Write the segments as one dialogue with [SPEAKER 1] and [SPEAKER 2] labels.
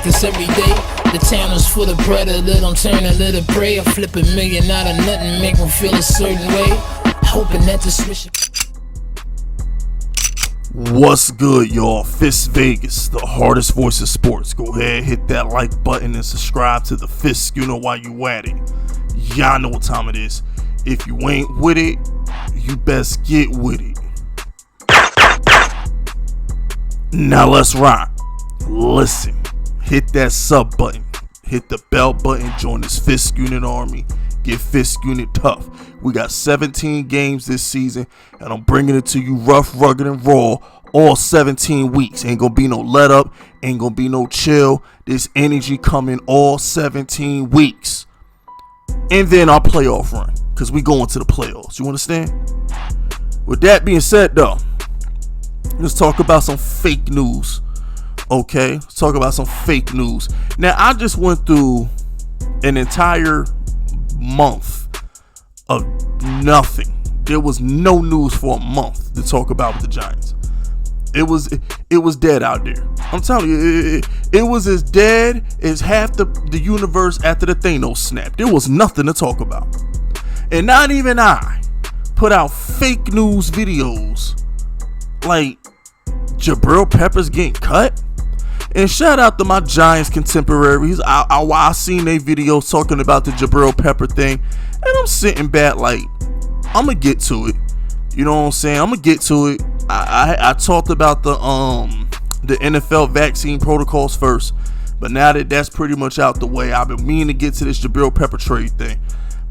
[SPEAKER 1] practice every day. The town is full of predator, don't turn a little prey. I flip $1 million out of nothing, make them feel a certain way. Hoping that the switch.
[SPEAKER 2] What's good, y'all? Fisk Vegas, the hardest voice of sports. Go ahead, hit that like button and subscribe to the Fisk. You know why you at it. Y'all know what time it is. If you ain't with it, you best get with it. Now let's rock. Listen, hit that sub button, hit the bell button, join this Fisk Unit army, get Fisk Unit tough. We got 17 games this season, and I'm bringing it to you rough, rugged, and raw all 17 weeks. Ain't gonna be no let up, ain't gonna be no chill. This energy coming all 17 weeks. And then our playoff run, because we going to the playoffs. You understand? With that being said, though, let's talk about some fake news. Okay, let's talk about some fake news. Now, I just went through an entire month of nothing. There was no news for a month to talk about with the Giants. It was dead out there. I'm telling you, it was as dead as half the universe after the Thanos snap. There was nothing to talk about. And not even I put out fake news videos like Jabrill Peppers getting cut. And shout out to my Giants contemporaries. I seen their videos talking about the Jabrill Pepper thing, and I'm sitting back like, I'm gonna get to it. You know what I'm saying? I'm gonna get to it. I talked about the NFL vaccine protocols first, but now that that's pretty much out the way, I've been meaning to get to this Jabrill Pepper trade thing.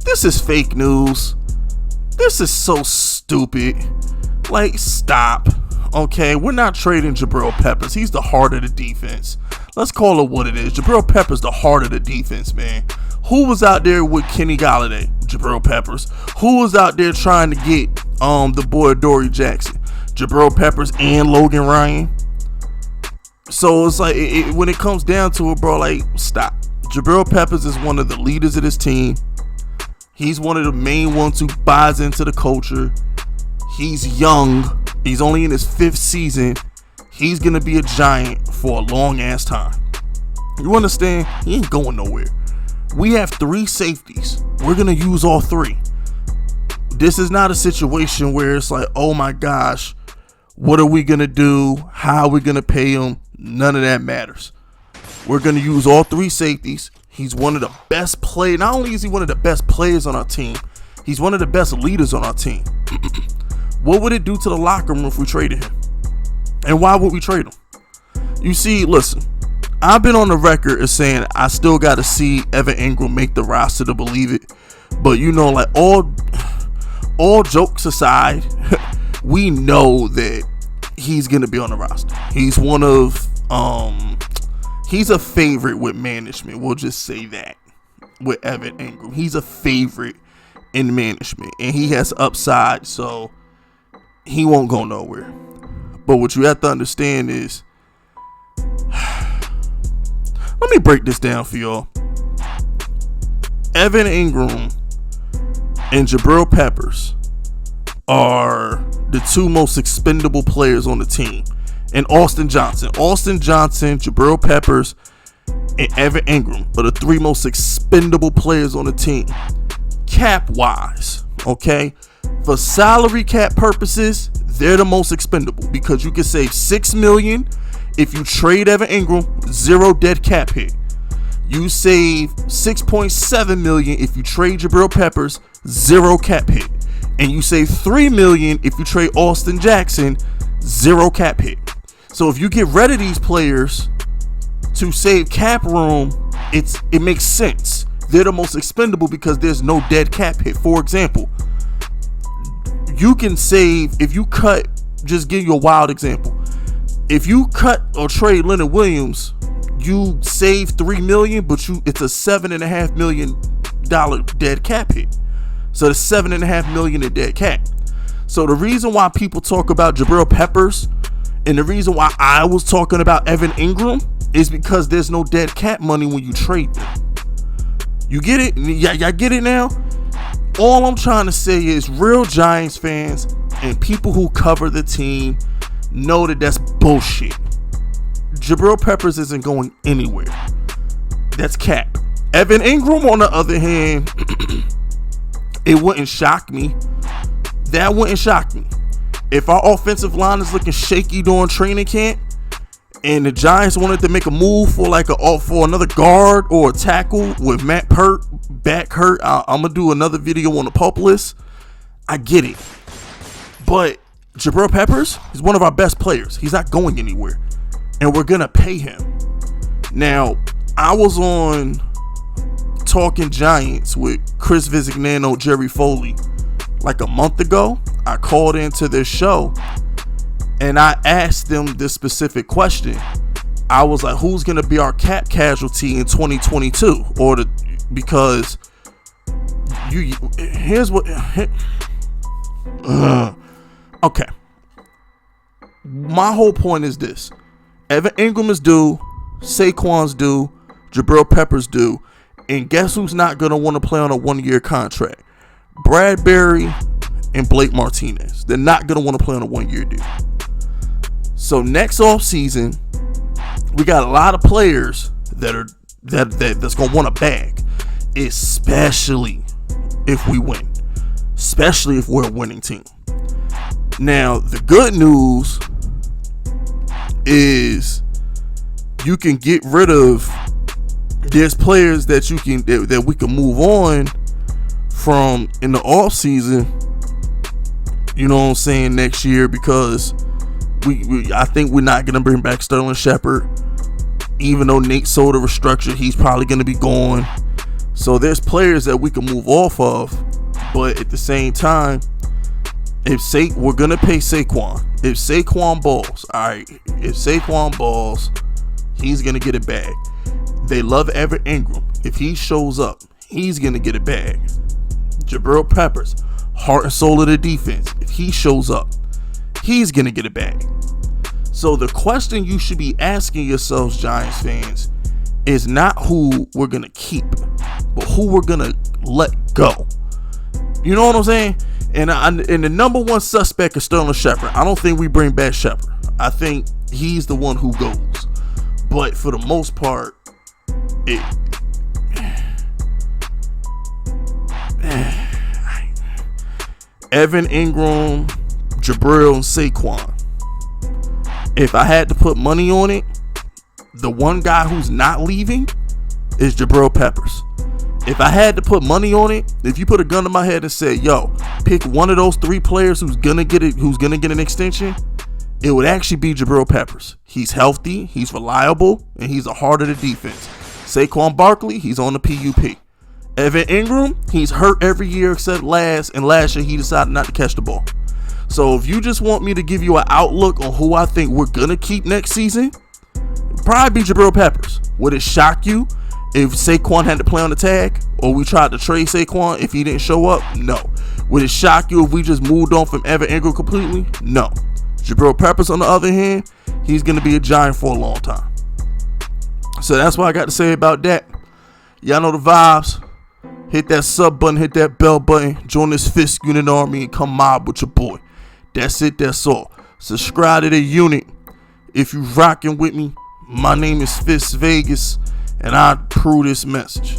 [SPEAKER 2] This is fake news. This is so stupid. Like, stop. Okay, we're not trading Jabrill Peppers. He's the heart of the defense. Let's call it what it is. Jabrill Peppers the heart of the defense, man. Who was out there with Kenny Galladay? Jabrill Peppers. Who was out there trying to get the boy Dory Jackson? Jabrill Peppers and Logan Ryan. So it's like, when it comes down to it, bro, like, stop. Jabrill Peppers is one of the leaders of this team. He's one of the main ones who buys into the culture. He's young. He's only in his 5th season. He's going to be a Giant for a long ass time. You understand? He ain't going nowhere. We have 3 safeties. We're going to use all 3. This is not a situation where it's like, oh my gosh, what are we going to do? How are we going to pay him? None of that matters. We're going to use all 3 safeties. He's one of the best players. Not only is he one of the best players on our team, he's one of the best leaders on our team. What would it do to the locker room if we traded him? And why would we trade him? You see, listen, I've been on the record as saying I still got to see Evan Ingram make the roster to believe it. But, you know, like, all jokes aside, we know that he's going to be on the roster. He's one of, he's a favorite with management. We'll just say that with Evan Ingram. He's a favorite in management, and he has upside, so he won't go nowhere. But what you have to understand is, let me break this down for y'all. Evan Ingram and Jabrill Peppers are the 2 most expendable players on the team. And Austin Johnson, Jabrill Peppers, and Evan Ingram are the 3 most expendable players on the team. Cap wise, okay? For salary cap purposes, they're the most expendable because you can save $6 million if you trade Evan Ingram, 0 dead cap hit. You save $6.7 million if you trade Jabrill Peppers, 0 cap hit. And you save $3 million if you trade Austin Jackson, 0 cap hit. So if you get rid of these players to save cap room, it makes sense. They're the most expendable because there's no dead cap hit. For example, you can save, if you cut, just give you a wild example. If you cut or trade Leonard Williams, you save $3 million, but it's a $7.5 million dead cap hit. So the $7.5 million in dead cap. So the reason why people talk about Jabrill Peppers and the reason why I was talking about Evan Ingram is because there's no dead cap money when you trade them. You get it? Y'all get it now? All I'm trying to say is real Giants fans and people who cover the team know that that's bullshit. Jabrill Peppers isn't going anywhere. That's cap. Evan Ingram, on the other hand, it wouldn't shock me. That wouldn't shock me. If our offensive line is looking shaky during training camp, and the Giants wanted to make a move for for another guard or a tackle with Matt Pert back hurt, I'm gonna do another video on the pup list. I get it, but Jabrill Peppers is one of our best players. He's not going anywhere, and we're gonna pay him. Now, I was on Talking Giants with Chris Visignano, Jerry Foley, like a month ago. I called into this show and I asked them this specific question. I was like, who's going to be our cap casualty in 2022? Because here's what, okay. My whole point is this. Evan Ingram is due, Saquon's due, Jabrill Peppers due, and guess who's not going to want to play on a 1-year contract? Bradbury and Blake Martinez. They're not going to want to play on a 1-year deal. So next offseason, we got a lot of players that's going to want a bag, especially if we win, especially if we're a winning team. Now, the good news is you can get rid of, there's players that we can move on from in the off season, you know what I'm saying, next year, because I think we're not going to bring back Sterling Shepard. Even though Nate Solder restructured, he's probably going to be gone. So there's players that we can move off of, but at the same time, we're going to pay Saquon. If Saquon balls, all right, if Saquon balls, he's going to get a bag. They love Evan Ingram. If he shows up, he's going to get a bag. Jabrill Peppers, heart and soul of the defense. If he shows up, he's going to get a bag. So the question you should be asking yourselves, Giants fans, is not who we're going to keep, but who we're going to let go. You know what I'm saying? And the number one suspect is Sterling Shepard. I don't think we bring back Shepard. I think he's the one who goes. But for the most part, Evan Ingram, Jabrill, and Saquon. If I had to put money on it, the one guy who's not leaving is Jabrill Peppers. If I had to put money on it, if you put a gun to my head and said, yo, pick one of those 3 players who's gonna get an extension, it would actually be Jabrill Peppers. He's healthy, he's reliable, and he's the heart of the defense. Saquon Barkley, he's on the PUP. Evan Ingram, he's hurt every year except last year he decided not to catch the ball. So if you just want me to give you an outlook on who I think we're gonna keep next season, it'd probably be Jabrill Peppers. Would it shock you if Saquon had to play on the tag, or we tried to trade Saquon if he didn't show up? No. Would it shock you if we just moved on from Evan Ingram completely? No. Jabrill Peppers, on the other hand, he's gonna be a Giant for a long time. So that's what I got to say about that. Y'all know the vibes. Hit that sub button, hit that bell button, join this Fisk unit army, and come mob with your boy. That's it, that's all. Subscribe to the unit if you rocking with me. My name is Fisk Vegas, and I approve this message.